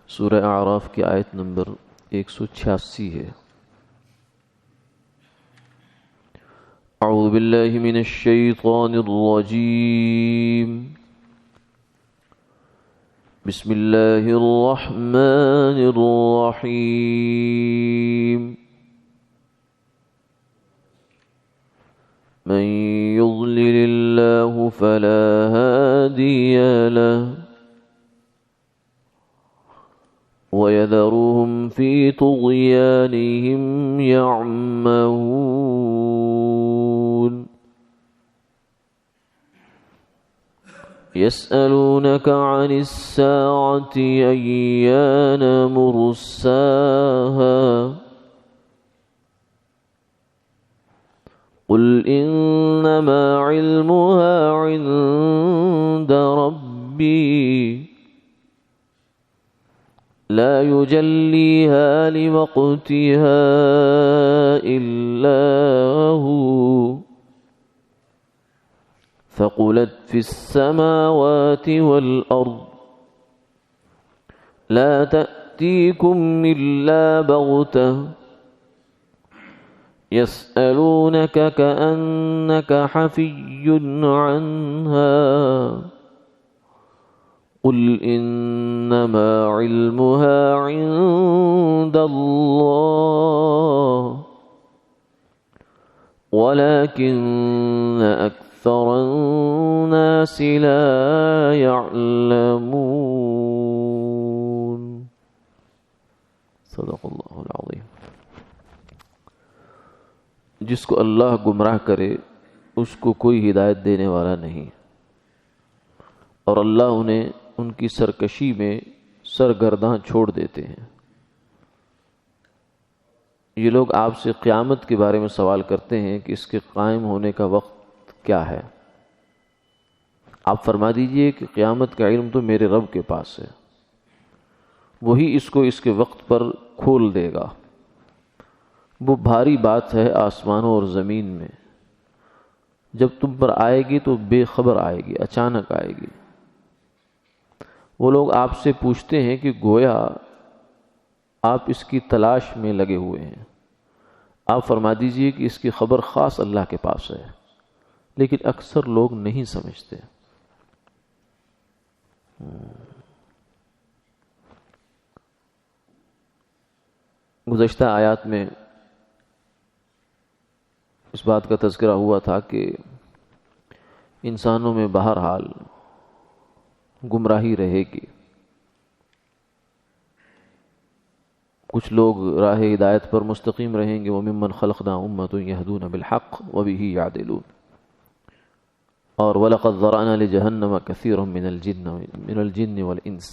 سورہ اعراف کی آیت نمبر 186 ہے۔ اعوذ باللہ من الشیطان الرجیم، بسم اللہ الرحمن الرحیم۔ من يضلل الله فلا هادي له ويذرهم في طغيانهم يعمهون يسألونك عن الساعة أيان مرساها قل إنما علمها عند ربي لا يجليها لوقتها إلا هو ثقلت في السماوات والأرض لا تأتيكم إلا بغتة يسألونك كأنك حفي عنها قل إنما علمها عند الله ولكن أكثر الناس لا يعلمون صدق اللہ العظیم۔ جس کو اللہ گمراہ کرے اس کو کوئی ہدایت دینے والا نہیں، اور اللہ انہیں ان کی سرکشی میں سرگرداں چھوڑ دیتے ہیں۔ یہ لوگ آپ سے قیامت کے بارے میں سوال کرتے ہیں کہ اس کے قائم ہونے کا وقت کیا ہے؟ آپ فرما دیجئے کہ قیامت کا علم تو میرے رب کے پاس ہے، وہی اس کو اس کے وقت پر کھول دے گا۔ وہ بھاری بات ہے آسمانوں اور زمین میں، جب تم پر آئے گی تو بے خبر آئے گی، اچانک آئے گی۔ وہ لوگ آپ سے پوچھتے ہیں کہ گویا آپ اس کی تلاش میں لگے ہوئے ہیں۔ آپ فرما دیجئے کہ اس کی خبر خاص اللہ کے پاس ہے، لیکن اکثر لوگ نہیں سمجھتے۔ گزشتہ آیات میں اس بات کا تذکرہ ہوا تھا کہ انسانوں میں بہرحال گمراہی رہے گی۔ کچھ لوگ راہ ہدایت پر مستقیم رہیں گے، وَمِمَّنْ خَلَقْنَا أُمَّةٌ يَهْدُونَ بِالْحَقِّ وَبِهِ يَعْدِلُونَ، اور وَلَقَدْ ذَرَأْنَا لِجَهَنَّمَ كَثِيرًا مِنَ الْجِنِّ وَالْإِنسِ،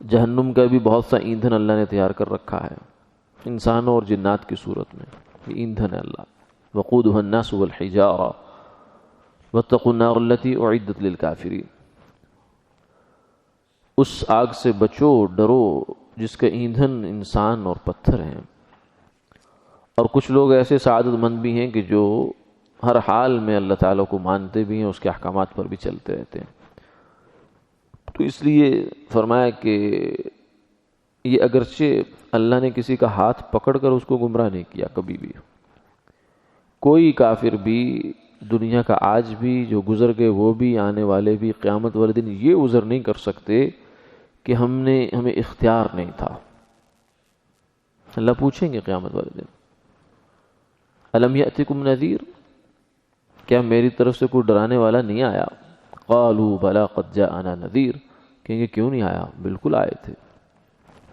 جہنم کا بھی بہت سا ایندھن اللہ نے تیار کر رکھا ہے انسانوں اور جنات کی صورت میں۔ یہ ایندھن ہے اللہ، وَقُودُهَا النَّاسُ وَالْحِجَارَةُ وَاتَّقُوا النَّارَ الَّتِي أُعِدَّتْ لِلْكَافِرِينَ۔ اس آگ سے بچو، ڈرو جس کا ایندھن انسان اور پتھر ہیں۔ اور کچھ لوگ ایسے سعادت مند بھی ہیں کہ جو ہر حال میں اللہ تعالیٰ کو مانتے بھی ہیں، اس کے احکامات پر بھی چلتے رہتے ہیں۔ تو اس لیے فرمایا کہ یہ اگرچہ اللہ نے کسی کا ہاتھ پکڑ کر اس کو گمراہ نہیں کیا کبھی بھی، کوئی کافر بھی دنیا کا آج بھی، جو گزر گئے وہ بھی، آنے والے بھی، قیامت والے دن یہ عذر نہیں کر سکتے کہ ہمیں اختیار نہیں تھا۔ اللہ پوچھیں گے قیامت والے دن، الم یأتکم نذیر، کیا میری طرف سے کوئی ڈرانے والا نہیں آیا؟ قالوا بلا قد جاءنا نذیر، کہیں گے کیوں نہیں آیا؟ بالکل آئے تھے۔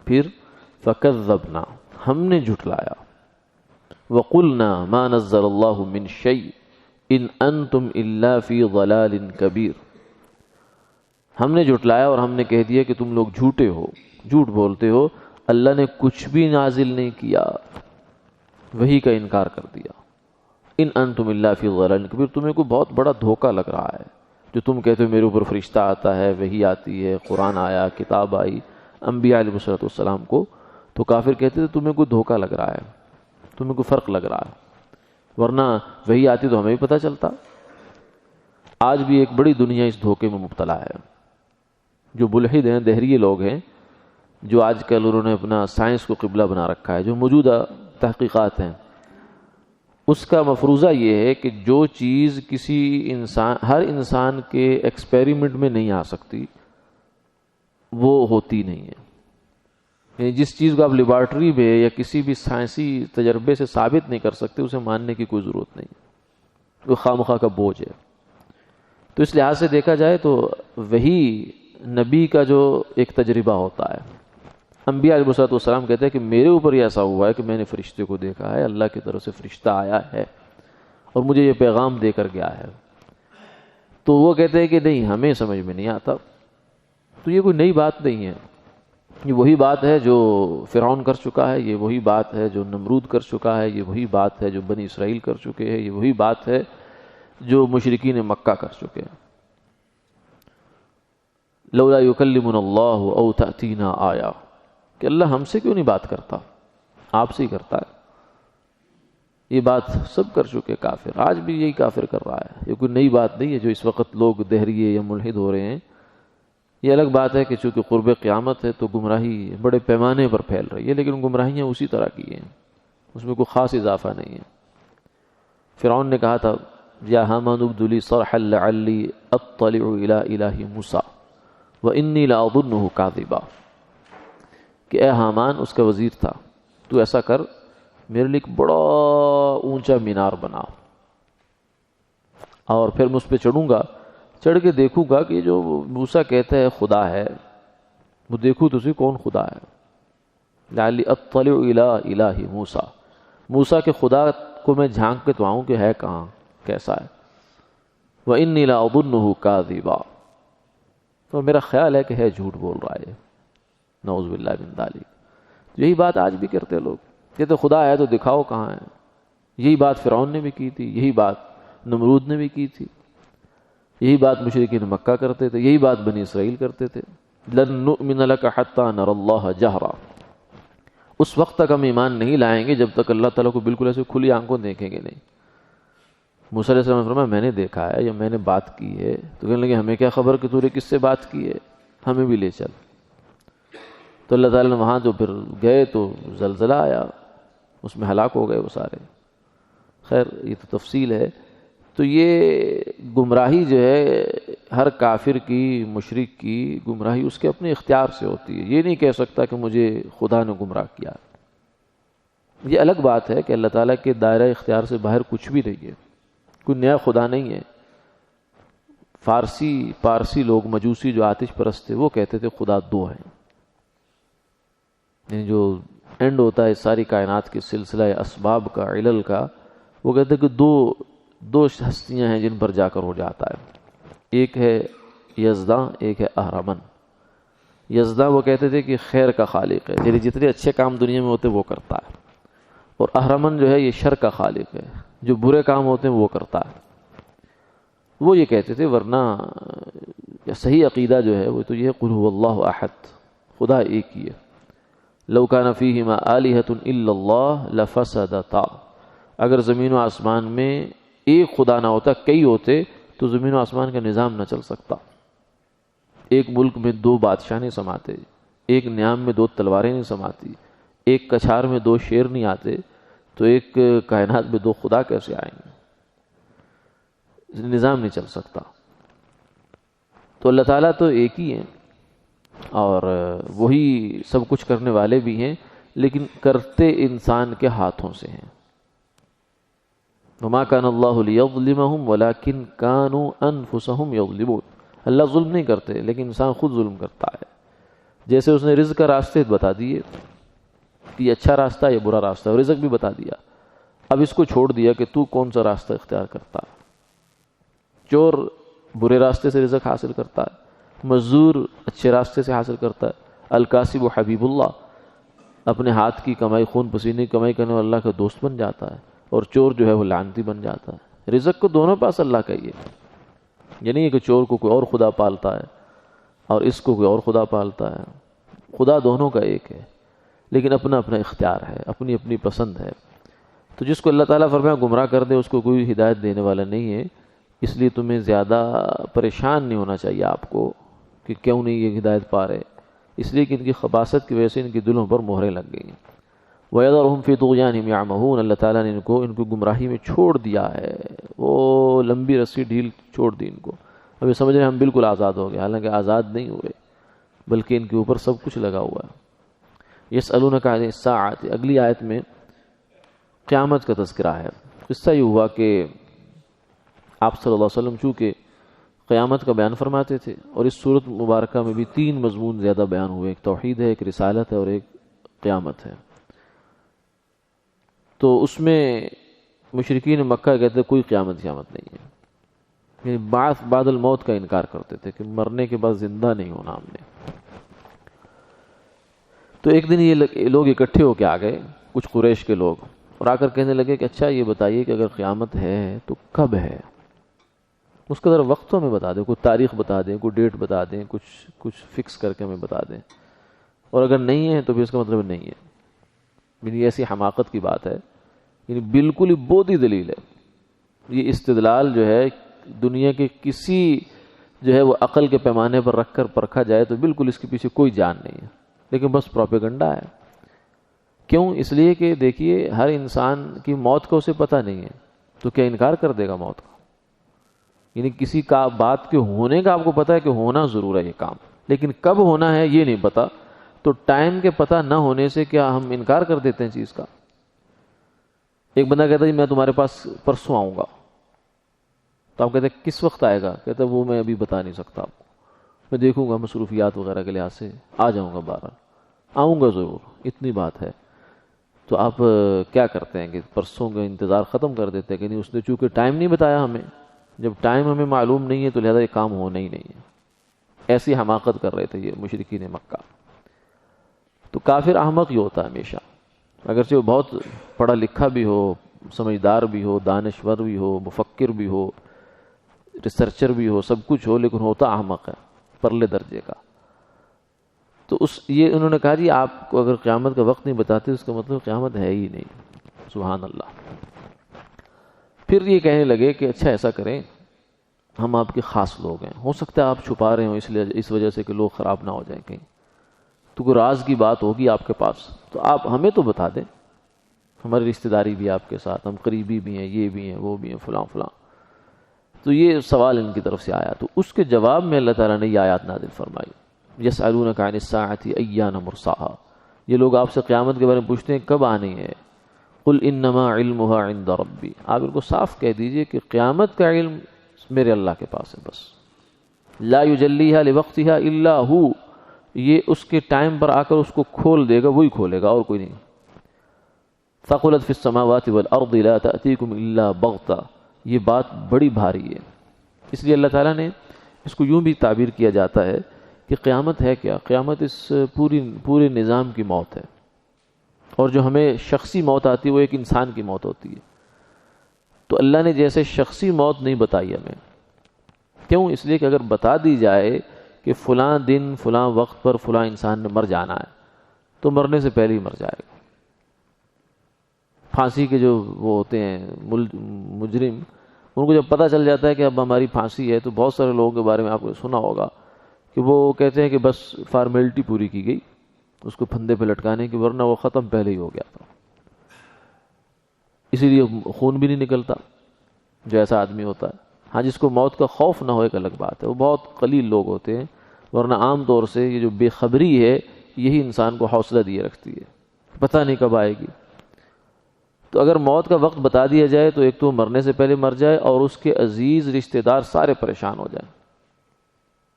پھر فکذبنا، ہم نے جھٹلایا، وقلنا ما نزل اللہ من شیء ان انتم الا فی ضلال کبیر، ہم نے جھٹلایا اور ہم نے کہہ دیا کہ تم لوگ جھوٹے ہو، جھوٹ بولتے ہو، اللہ نے کچھ بھی نازل نہیں کیا، وحی کا انکار کر دیا۔ ان انتم الا فی ضلال کبیر، تمہیں کوئی بہت بڑا دھوکہ لگ رہا ہے جو تم کہتے ہو میرے اوپر فرشتہ آتا ہے، وحی آتی ہے، قرآن آیا، کتاب آئی انبیاء علیہ السلام کو، تو کافر کہتے تھے تمہیں کوئی دھوکہ لگ رہا ہے، تمہیں کوئی فرق لگ رہا ہے، ورنہ وحی آتی تو ہمیں بھی پتہ چلتا۔ آج بھی ایک بڑی دنیا اس دھوکے میں مبتلا ہے، جو ملحد ہیں، دہریے لوگ ہیں، جو آج کل انہوں نے اپنا سائنس کو قبلہ بنا رکھا ہے، جو موجودہ تحقیقات ہیں، اس کا مفروضہ یہ ہے کہ جو چیز کسی انسان، ہر انسان کے ایکسپیریمنٹ میں نہیں آ سکتی وہ ہوتی نہیں ہے. یعنی جس چیز کو آپ لیبارٹری میں یا کسی بھی سائنسی تجربے سے ثابت نہیں کر سکتے اسے ماننے کی کوئی ضرورت نہیں، وہ خواہ کا بوجھ ہے. تو اس لحاظ سے دیکھا جائے تو وہی نبی کا جو ایک تجربہ ہوتا ہے. انبیاء علیہ السلام کہتے ہیں کہ میرے اوپر یہ ایسا ہوا ہے کہ میں نے فرشتے کو دیکھا ہے، اللہ کی طرف سے فرشتہ آیا ہے اور مجھے یہ پیغام دے کر گیا ہے. تو وہ کہتے ہیں کہ نہیں، ہمیں سمجھ میں نہیں آتا. تو یہ کوئی نئی بات نہیں ہے، یہ وہی بات ہے جو فرعون کر چکا ہے، یہ وہی بات ہے جو نمرود کر چکا ہے، یہ وہی بات ہے جو بنی اسرائیل کر چکے ہیں، یہ وہی بات ہے جو مشرکین مکہ کر چکے ہیں. لولا یکلمنا اللہ او تأتینا آیا، کہ اللہ ہم سے کیوں نہیں بات کرتا، آپ سے ہی کرتا ہے. یہ بات سب کر چکے کافر، آج بھی یہی کافر کر رہا ہے. یہ کوئی نئی بات نہیں ہے جو اس وقت لوگ دہریے یا ملحد ہو رہے ہیں. یہ الگ بات ہے کہ چونکہ قرب قیامت ہے تو گمراہی بڑے پیمانے پر پھیل رہی ہے، لیکن گمراہیاں اسی طرح کی ہیں، اس میں کوئی خاص اضافہ نہیں ہے. فرعون نے کہا تھا یا حامان ابد لی صرحا لعلی اطلع الی الہ موسیٰ وانی لاظنہ کاذبا، کہ اے حامان، اس کا وزیر تھا، تو ایسا کر میرے لیے ایک بڑا اونچا مینار بنا اور پھر میں اس پہ چڑھوں گا، چڑھ کے دیکھوں گا کہ جو موسیٰ کہتا ہے خدا ہے، وہ دیکھوں تو اسی کون خدا ہے. لعلی اطلع الی الہ موسیٰ، موسیٰ کے خدا کو میں جھانک کے تو آؤں کہ ہے کہاں، کیسا ہے. وانی لاظنہ کاذبا، تو میرا خیال ہے کہ ہے جھوٹ بول رہا ہے، نعوذ باللہ من ذالک. یہی بات آج بھی کرتے لوگ، کہتے خدا ہے تو دکھاؤ کہاں ہے. یہی بات فرعون نے بھی کی تھی، یہی بات نمرود نے بھی کی تھی، یہی بات مشرکین مکہ کرتے تھے، یہی بات بنی اسرائیل کرتے تھے. لن نؤمن لک حتی نری اللہ جہرا، اس وقت تک ہم ایمان نہیں لائیں گے جب تک اللہ تعالیٰ کو بالکل ایسے کھلی آنکھوں دیکھیں گے نہیں. موسیٰ علیہ السلام نے فرمایا میں نے دیکھا ہے یا میں نے بات کی ہے. تو کہنے لگے ہمیں کیا خبر کہ تو نے کس سے بات کی ہے، ہمیں بھی لے چل. تو اللہ تعالیٰ نے وہاں جو پھر گئے تو زلزلہ آیا، اس میں ہلاک ہو گئے وہ سارے. خیر یہ تو تفصیل ہے. تو یہ گمراہی جو ہے ہر کافر کی، مشرک کی گمراہی اس کے اپنے اختیار سے ہوتی ہے. یہ نہیں کہہ سکتا کہ مجھے خدا نے گمراہ کیا. یہ الگ بات ہے کہ اللہ تعالیٰ کے دائرہ اختیار سے باہر کچھ بھی نہیں ہے، کوئی نیا خدا نہیں ہے. پارسی لوگ، مجوسی جو آتش پرست تھے، وہ کہتے تھے خدا دو ہیں. یعنی جو اینڈ ہوتا ہے ساری کائنات کے سلسلہ اسباب کا، علل کا، وہ کہتے ہیں کہ دو ہستیاں ہیں جن پر جا کر ہو جاتا ہے. ایک ہے یزداں، ایک ہے اہرمن. یزداں وہ کہتے تھے کہ خیر کا خالق ہے، یعنی جتنے اچھے کام دنیا میں ہوتے وہ کرتا ہے. اور اہرمن جو ہے یہ شر کا خالق ہے، جو برے کام ہوتے ہیں وہ کرتا ہے. وہ یہ کہتے تھے. ورنہ صحیح عقیدہ جو ہے وہ تو یہ قل هو اللہ احد، خدا ایک ہی ہے. لو کان فیہما آلہۃ الا اللہ لفسدتا، اگر زمین و آسمان میں ایک خدا نہ ہوتا، کئی ہوتے، تو زمین و آسمان کا نظام نہ چل سکتا. ایک ملک میں دو بادشاہ نہیں سماتے، ایک نیام میں دو تلواریں نہیں سماتی، ایک کچھار میں دو شیر نہیں آتے، تو ایک کائنات میں دو خدا کیسے آئیں گے؟ نظام نہیں چل سکتا. تو اللہ تعالیٰ تو ایک ہی ہیں اور وہی سب کچھ کرنے والے بھی ہیں، لیکن کرتے انسان کے ہاتھوں سے ہیں. وما كان اللہ لیظلمہم ولکن كانوا انفسہم یظلمون. اللہ ظلم نہیں کرتے لیکن انسان خود ظلم کرتا ہے. جیسے اس نے رزق کا راستے بتا دیے کہ یہ اچھا راستہ ہے، یہ برا راستہ ہے، رزق بھی بتا دیا. اب اس کو چھوڑ دیا کہ تو کون سا راستہ اختیار کرتا ہے. چور برے راستے سے رزق حاصل کرتا ہے، مزدور اچھے راستے سے حاصل کرتا ہے. الکاسب و حبیب اللہ، اپنے ہاتھ کی کمائی، خون پسینے کی کمائی کرنے والا اللہ کا دوست بن جاتا ہے. اور چور جو ہے وہ لعنتی بن جاتا ہے. رزق کو دونوں پاس اللہ کا ہی ہے. یہ نہیں ہے کہ چور کو کوئی اور خدا پالتا ہے اور اس کو کوئی اور خدا پالتا ہے. خدا دونوں کا ایک ہے، لیکن اپنا اپنا اختیار ہے، اپنی اپنی پسند ہے. تو جس کو اللہ تعالیٰ فرمایا گمراہ کر دے، اس کو کوئی ہدایت دینے والا نہیں ہے. اس لیے تمہیں زیادہ پریشان نہیں ہونا چاہیے آپ کو کہ کیوں نہیں یہ ہدایت پا رہے، اس لیے کہ ان کی خباثت کی وجہ سے ان کے دلوں پر مہریں لگ گئی ہیں۔ وَيَذَرُهُمْ فِي طُغْيَانِهِمْ يَعْمَهُونَ، اللہ تعالیٰ نے ان کو گمراہی میں چھوڑ دیا ہے، وہ لمبی رسی ڈھیل چھوڑ دی ان کو۔ اب یہ سمجھ رہے ہیں ہم بالکل آزاد ہو گئے، حالانکہ آزاد نہیں ہوئے، بلکہ ان کے اوپر سب کچھ لگا ہوا ہے۔ يَسْأَلُونَكَ عَنِ السَّاعَةِ، اگلی آیت میں قیامت کا تذکرہ ہے۔ قصہ یہ ہوا کہ آپ صلی اللہ علیہ وسلم چونکہ قیامت کا بیان فرماتے تھے، اور اس صورت مبارکہ میں بھی 3 مضمون زیادہ بیان ہوئے، ایک توحید ہے، ایک رسالت ہے، اور ایک قیامت ہے۔ تو اس میں مشرکین مکہ کہتے کوئی قیامت نہیں ہے، یعنی بعث بعد الموت کا انکار کرتے تھے کہ مرنے کے بعد زندہ نہیں ہونا ہم نے۔ تو ایک دن یہ لوگ اکٹھے ہو کے آ گئے، کچھ قریش کے لوگ، اور آ کر کہنے لگے کہ اچھا یہ بتائیے کہ اگر قیامت ہے تو کب ہے؟ اس کا ذرا وقت تو ہمیں بتا دیں، کوئی تاریخ بتا دیں، کوئی ڈیٹ بتا دیں، کچھ فکس کر کے ہمیں بتا دیں، اور اگر نہیں ہے تو پھر اس کا مطلب نہیں ہے۔ یعنی ایسی حماقت کی بات ہے، یعنی بالکل ہی بودھی دلیل ہے یہ استدلال جو ہے، دنیا کے کسی جو ہے وہ عقل کے پیمانے پر رکھ کر پرکھا جائے تو بالکل اس کے پیچھے کوئی جان نہیں ہے، لیکن بس پروپیگنڈا ہے۔ کیوں؟ اس لیے کہ دیکھیے ہر انسان کی موت کا اسے پتہ نہیں ہے، تو کیا انکار کر دے گا موت کا؟ یعنی کسی کا بات کے ہونے کا آپ کو پتہ ہے کہ ہونا ضرور ہے یہ کام، لیکن کب ہونا ہے یہ نہیں پتا، تو ٹائم کے پتہ نہ ہونے سے کیا ہم انکار کر دیتے ہیں چیز کا؟ ایک بندہ کہتا ہے میں تمہارے پاس پرسوں آؤں گا، تو آپ کہتے ہیں کس وقت آئے گا؟ کہتا ہے وہ میں ابھی بتا نہیں سکتا آپ کو، میں دیکھوں گا مصروفیات وغیرہ کے لحاظ سے، آ جاؤں گا، بہرحال آؤں گا ضرور، اتنی بات ہے۔ تو آپ کیا کرتے ہیں کہ پرسوں کا انتظار ختم کر دیتے ہیں کہ نہیں، اس نے چونکہ ٹائم نہیں بتایا ہمیں، جب ٹائم ہمیں معلوم نہیں ہے تو لہذا یہ کام ہونا ہی نہیں ہے۔ ایسی حماقت کر رہے تھے یہ مشرکین مکہ۔ تو کافر احمق ہی ہوتا ہے ہمیشہ، اگرچہ وہ بہت پڑھا لکھا بھی ہو، سمجھدار بھی ہو، دانشور بھی ہو، مفکر بھی ہو، ریسرچر بھی ہو، سب کچھ ہو، لیکن ہوتا احمق ہے، پرلے درجے کا۔ تو یہ انہوں نے کہا جی آپ کو اگر قیامت کا وقت نہیں بتاتے اس کا مطلب قیامت ہے ہی نہیں۔ سبحان اللہ۔ پھر یہ کہنے لگے کہ اچھا ایسا کریں، ہم آپ کے خاص لوگ ہیں، ہو سکتا ہے آپ چھپا رہے ہوں اس وجہ سے کہ لوگ خراب نہ ہو جائیں کہیں، تو کوئی راز کی بات ہوگی آپ کے پاس تو آپ ہمیں تو بتا دیں، ہماری رشتہ داری بھی آپ کے ساتھ، ہم قریبی بھی ہیں، یہ بھی ہیں، وہ بھی ہیں، فلاں فلاں۔ تو یہ سوال ان کی طرف سے آیا، تو اس کے جواب میں اللہ تعالیٰ نے یہ آیات نازل فرمائی، یسألونک عن الساعۃ ایان مرساہا، یہ لوگ آپ سے قیامت کے بارے میں پوچھتے ہیں کب آنی ہے، قل انما علمها عند ربی، آپ ان کو صاف کہہ دیجئے کہ قیامت کا علم میرے اللہ کے پاس ہے بس، لا یجلیھا لوقتھا الا ہو، یہ اس کے ٹائم پر آ کر اس کو کھول دے گا، وہی کھولے گا اور کوئی نہیں۔ ثقلت فی السماوات والارض لا تأتیکم الا بغتہ، یہ بات بڑی بھاری ہے، اس لیے اللہ تعالیٰ نے اس کو یوں بھی تعبیر کیا جاتا ہے کہ قیامت ہے کیا؟ قیامت اس پورے نظام کی موت ہے، اور جو ہمیں شخصی موت آتی ہے وہ ایک انسان کی موت ہوتی ہے۔ تو اللہ نے جیسے شخصی موت نہیں بتائی ہمیں، کیوں؟ اس لیے کہ اگر بتا دی جائے کہ فلاں دن فلاں وقت پر فلاں انسان نے مر جانا ہے تو مرنے سے پہلے ہی مر جائے گا۔ پھانسی کے جو وہ ہوتے ہیں مجرم، ان کو جب پتہ چل جاتا ہے کہ اب ہماری پھانسی ہے، تو بہت سارے لوگوں کے بارے میں آپ نے سنا ہوگا کہ وہ کہتے ہیں کہ بس فارمیلٹی پوری کی گئی اس کو پھندے پہ لٹکانے کی، ورنہ وہ ختم پہلے ہی ہو گیا تھا، اسی لیے خون بھی نہیں نکلتا جو ایسا آدمی ہوتا ہے۔ ہاں جس کو موت کا خوف نہ ہو ایک الگ بات ہے، وہ بہت قلیل لوگ ہوتے ہیں، ورنہ عام طور سے یہ جو بے خبری ہے یہی انسان کو حوصلہ دیے رکھتی ہے، پتہ نہیں کب آئے گی۔ تو اگر موت کا وقت بتا دیا جائے تو ایک تو مرنے سے پہلے مر جائے اور اس کے عزیز رشتہ دار سارے پریشان ہو جائیں۔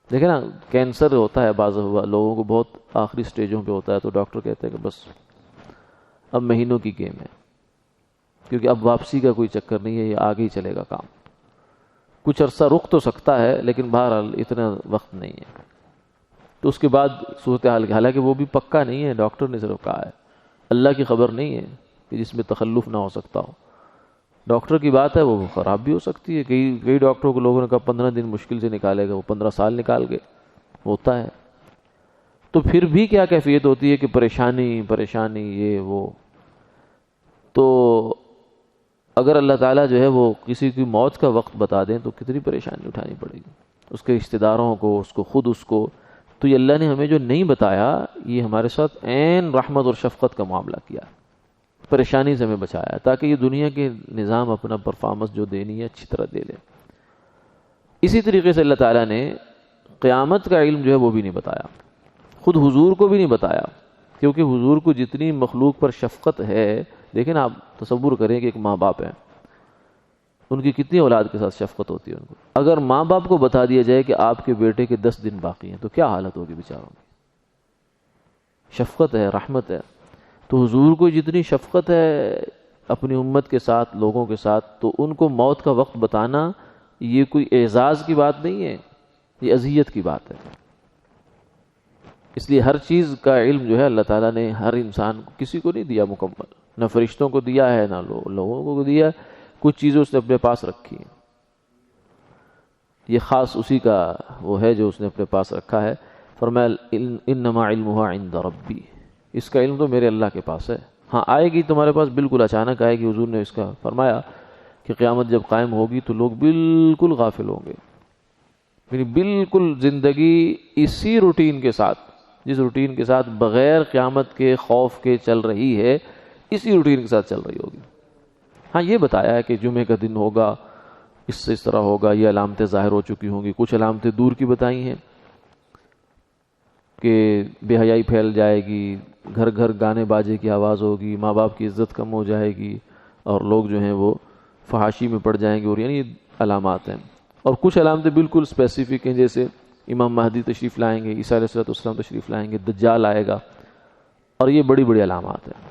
دیکھیں نا، کینسر ہوتا ہے بعض لوگوں کو، بہت آخری سٹیجوں پہ ہوتا ہے، تو ڈاکٹر کہتے ہیں کہ بس اب مہینوں کی گیم ہے، کیونکہ اب واپسی کا کوئی چکر نہیں ہے، یہ آگے ہی چلے گا کام، کچھ عرصہ رک تو سکتا ہے لیکن بہرحال اتنا وقت نہیں ہے۔ تو اس کے بعد صورتحال، حالانکہ وہ بھی پکا نہیں ہے، ڈاکٹر نے صرف کہا ہے، اللہ کی خبر نہیں ہے کہ جس میں تخلف نہ ہو سکتا ہو، ڈاکٹر کی بات ہے، وہ خراب بھی ہو سکتی ہے۔ کئی ڈاکٹروں کو لوگوں نے کہا 15 دن مشکل سے نکالے گا، وہ 15 سال نکال گئے، ہوتا ہے۔ تو پھر بھی کیا کیفیت ہوتی ہے کہ پریشانی یہ وہ۔ تو اگر اللہ تعالیٰ جو ہے وہ کسی کی موت کا وقت بتا دیں تو کتنی پریشانی اٹھانی پڑے گی۔ اس کے رشتہ داروں کو، اس کو خود اس کو. تو یہ اللہ نے ہمیں جو نہیں بتایا، یہ ہمارے ساتھ عین رحمت اور شفقت کا معاملہ کیا، پریشانی سے ہمیں بچایا تاکہ یہ دنیا کے نظام اپنا پرفارمنس جو دینی ہے اچھی طرح دے لے. اسی طریقے سے اللہ تعالیٰ نے قیامت کا علم جو ہے وہ بھی نہیں بتایا، خود حضور کو بھی نہیں بتایا، کیونکہ حضور کو جتنی مخلوق پر شفقت ہے، دیکھیں نا آپ تصور کریں کہ ایک ماں باپ ہے، ان کی کتنی اولاد کے ساتھ شفقت ہوتی ہے ان کو. اگر ماں باپ کو بتا دیا جائے کہ آپ کے بیٹے کے 10 دن باقی ہیں تو کیا حالت ہوگی بیچاروں کی. شفقت ہے، رحمت ہے. تو حضور کو جتنی شفقت ہے اپنی امت کے ساتھ، لوگوں کے ساتھ، تو ان کو موت کا وقت بتانا یہ کوئی اعزاز کی بات نہیں ہے، یہ اذیت کی بات ہے. اس لیے ہر چیز کا علم جو ہے اللہ تعالیٰ نے ہر انسان کو، کسی کو نہیں دیا مکمل، نہ فرشتوں کو دیا ہے، نہ لوگوں کو دیا. کچھ چیزیں اس نے اپنے پاس رکھی ہیں، یہ خاص اسی کا وہ ہے جو اس نے اپنے پاس رکھا ہے. فرمایا انما علمها عند ربی، اس کا علم تو میرے اللہ کے پاس ہے. ہاں آئے گی تمہارے پاس، بالکل اچانک آئے گی. حضور نے اس کا فرمایا کہ قیامت جب قائم ہوگی تو لوگ بالکل غافل ہوں گے، یعنی بالکل زندگی اسی روٹین کے ساتھ، جس روٹین کے ساتھ بغیر قیامت کے خوف کے چل رہی ہے، اسی روٹین کے ساتھ چل رہی ہوگی. ہاں یہ بتایا ہے کہ جمعے کا دن ہوگا، اس سے اس طرح ہوگا، یہ علامتیں ظاہر ہو چکی ہوں گی. کچھ علامتیں دور کی بتائی ہیں کہ بے حیائی پھیل جائے گی، گھر گھر گانے باجے کی آواز ہوگی، ماں باپ کی عزت کم ہو جائے گی، اور لوگ جو ہیں وہ فحاشی میں پڑ جائیں گے. اور یعنی یہ علامات ہیں. اور کچھ علامتیں بالکل اسپیسیفک ہیں، جیسے امام مہدی تشریف لائیں گے، عیسیٰ علیہ السلام تشریف لائیں گے، دجال آئے گا، اور یہ بڑی بڑی علامات ہیں.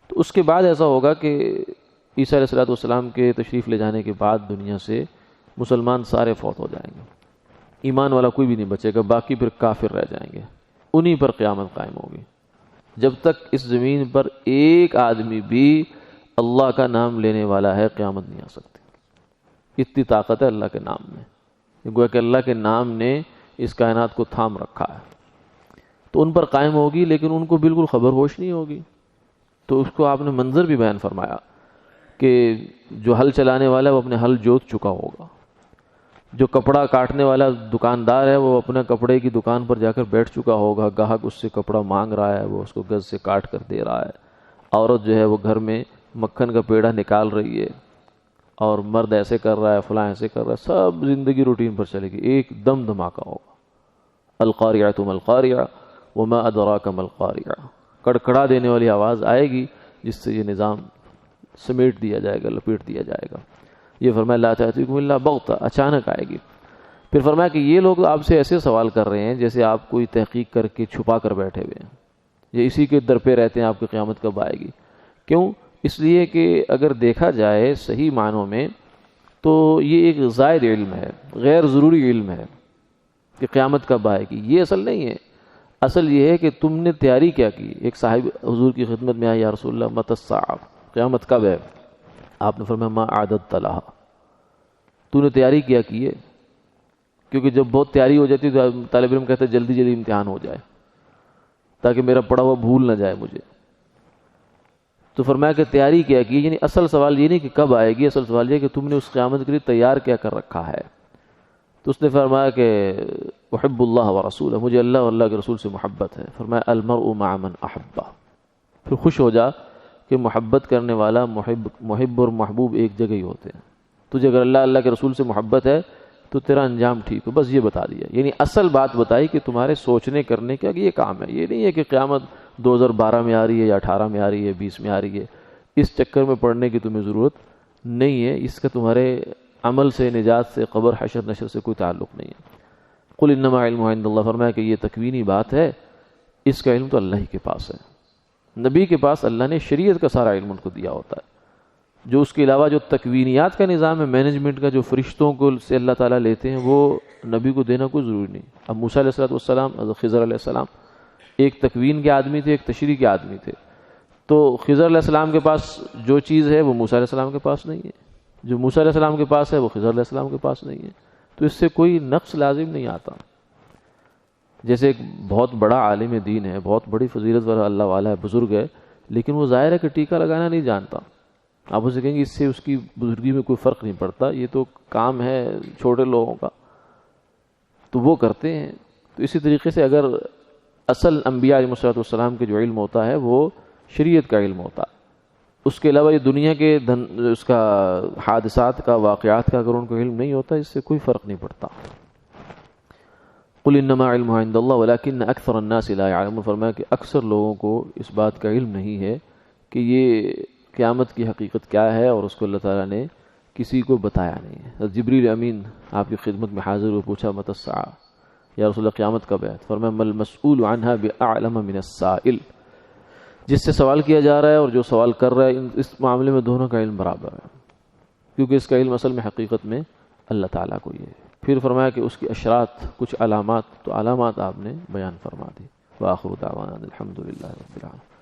تو اس کے بعد ایسا ہوگا کہ عیسیٰ علیہ السلام کے تشریف لے جانے کے بعد دنیا سے مسلمان سارے فوت ہو جائیں گے، ایمان والا کوئی بھی نہیں بچے گا، باقی پھر کافر رہ جائیں گے. انہی پر قیامت قائم ہوگی. جب تک اس زمین پر ایک آدمی بھی اللہ کا نام لینے والا ہے، قیامت نہیں آ سکتی. اتنی طاقت ہے اللہ کے نام میں، گویا کہ اللہ کے نام نے اس کائنات کو تھام رکھا ہے. تو ان پر قائم ہوگی، لیکن ان کو بالکل خبر ہوش نہیں ہوگی. تو اس کو آپ نے منظر بھی بیان فرمایا کہ جو ہل چلانے والا ہے وہ اپنے ہل جوت چکا ہوگا، جو کپڑا کاٹنے والا دکاندار ہے وہ اپنے کپڑے کی دکان پر جا کر بیٹھ چکا ہوگا، گاہک اس سے کپڑا مانگ رہا ہے، وہ اس کو گز سے کاٹ کر دے رہا ہے. عورت جو ہے وہ گھر میں مکھن کا پیڑا نکال رہی ہے، اور مرد ایسے کر رہا ہے، فلاں ایسے کر رہا ہے. سب زندگی روٹین پر چلے گی. ایک دم دھماکہ ہوگا. القاریعۃ ما القاریعہ وما ادراک ما القاریعہ، کڑکڑا دینے والی آواز آئے گی جس سے یہ نظام سمیٹ دیا جائے گا، لپیٹ دیا جائے گا. یہ فرمایا لا تأتیکم الا بغتہ، اچانک آئے گی. پھر فرمایا کہ یہ لوگ آپ سے ایسے سوال کر رہے ہیں جیسے آپ کوئی تحقیق کر کے چھپا کر بیٹھے ہوئے ہیں، یہ اسی کے در پہ رہتے ہیں آپ کی قیامت کب آئے گی. کیوں؟ اس لیے کہ اگر دیکھا جائے صحیح معنوں میں تو یہ ایک زائد علم ہے، غیر ضروری علم ہے کہ قیامت کب آئے گی. یہ اصل نہیں ہے. اصل یہ ہے کہ تم نے تیاری کیا کی. ایک صاحب حضور کی خدمت میں آیا، یا رسول اللہ متی الساعہ، قیامت کب ہے؟ آپ نے فرمایا ما اعددت لہا، تو نے تیاری کیا کی ہے. کیونکہ جب بہت تیاری ہو جاتی ہے تو طالب علم کہتے ہیں جلدی جلدی امتحان ہو جائے تاکہ میرا پڑھا ہوا بھول نہ جائے مجھے. تو فرمایا کہ تیاری کیا کی، یعنی اصل سوال یہ نہیں کہ کب آئے گی، اصل سوال یہ کہ تم نے اس قیامت کے لیے تیار کیا کر رکھا ہے. تو اس نے فرمایا کہ احب اللہ ورسولہ، مجھے اللہ اور اللہ کے رسول سے محبت ہے. فرمایا المرء مع من احبہ، پھر خوش ہو جا کہ محبت کرنے والا محب اور محبوب ایک جگہ ہی ہوتے ہیں. تجھے اگر اللہ کے رسول سے محبت ہے تو تیرا انجام ٹھیک ہو. بس یہ بتا دیا، یعنی اصل بات بتائی کہ تمہارے سوچنے کرنے کا یہ کام ہے. یہ نہیں ہے کہ قیامت 2012 میں آ رہی ہے یا 18 میں آ رہی ہے، 20 میں آ رہی ہے. اس چکر میں پڑھنے کی تمہیں ضرورت نہیں ہے. اس کا تمہارے عمل سے، نجات سے، قبر حشر نشر سے کوئی تعلق نہیں ہے. قل انما علمہ عند اللہ، فرمایا کہ یہ تکوینی بات ہے، اس کا علم تو اللہ ہی کے پاس ہے. نبی کے پاس اللہ نے شریعت کا سارا علم ان کو دیا ہوتا ہے. جو اس کے علاوہ جو تکوینیات کا نظام ہے، مینجمنٹ کا، جو فرشتوں کو سے اللہ تعالیٰ لیتے ہیں، وہ نبی کو دینا کوئی ضروری نہیں. اب موسیٰ علیہ السلام، حضرت خضر علیہ السلام ایک تکوین کے آدمی تھے، ایک تشریح کے آدمی تھے. تو خضر علیہ السلام کے پاس جو چیز ہے وہ موسیٰ علیہ السلام کے پاس نہیں ہے، جو موسیٰ علیہ السلام کے پاس ہے وہ خضر علیہ السلام کے پاس نہیں ہے. تو اس سے کوئی نقص لازم نہیں آتا. جیسے ایک بہت بڑا عالم دین ہے، بہت بڑی فضیلت والا اللہ والا ہے، بزرگ ہے، لیکن وہ ظاہر ہے کہ ٹیکہ لگانا نہیں جانتا. آپ اسے کہیں گے اس سے اس کی بزرگی میں کوئی فرق نہیں پڑتا، یہ تو کام ہے چھوٹے لوگوں کا. تو وہ کرتے ہیں. تو اسی طریقے سے اگر اصل انبیاء علیہ الصلوۃ والسلام کے جو علم ہوتا ہے وہ شریعت کا علم ہوتا ہے، اس کے علاوہ یہ دنیا کے اس کا حادثات کا، واقعات کا اگر ان کو علم نہیں ہوتا، اس سے کوئی فرق نہیں پڑتا. قل انما علمها عند اللہ ولکن اکثر الناس لا يعلمون، فرمایا کہ اکثر لوگوں کو اس بات کا علم نہیں ہے کہ یہ قیامت کی حقیقت کیا ہے، اور اس کو اللہ تعالیٰ نے کسی کو بتایا نہیں ہے. جبریل امین آپ کی خدمت میں حاضر ہوئے، پوچھا متی الساعہ، یا رسول اللہ قیامت کب ہے؟ فرمایا ما المسؤول عنها باعلم من السائل، جس سے سوال کیا جا رہا ہے اور جو سوال کر رہا ہے، اس معاملے میں دونوں کا علم برابر ہے، کیونکہ اس کا علم اصل میں حقیقت میں اللہ تعالیٰ کو ہی ہے. پھر فرمایا کہ اس کی اشراط، کچھ علامات، تو علامات آپ نے بیان فرما دی. وآخر دعوانا الحمد للہ رب العالمین.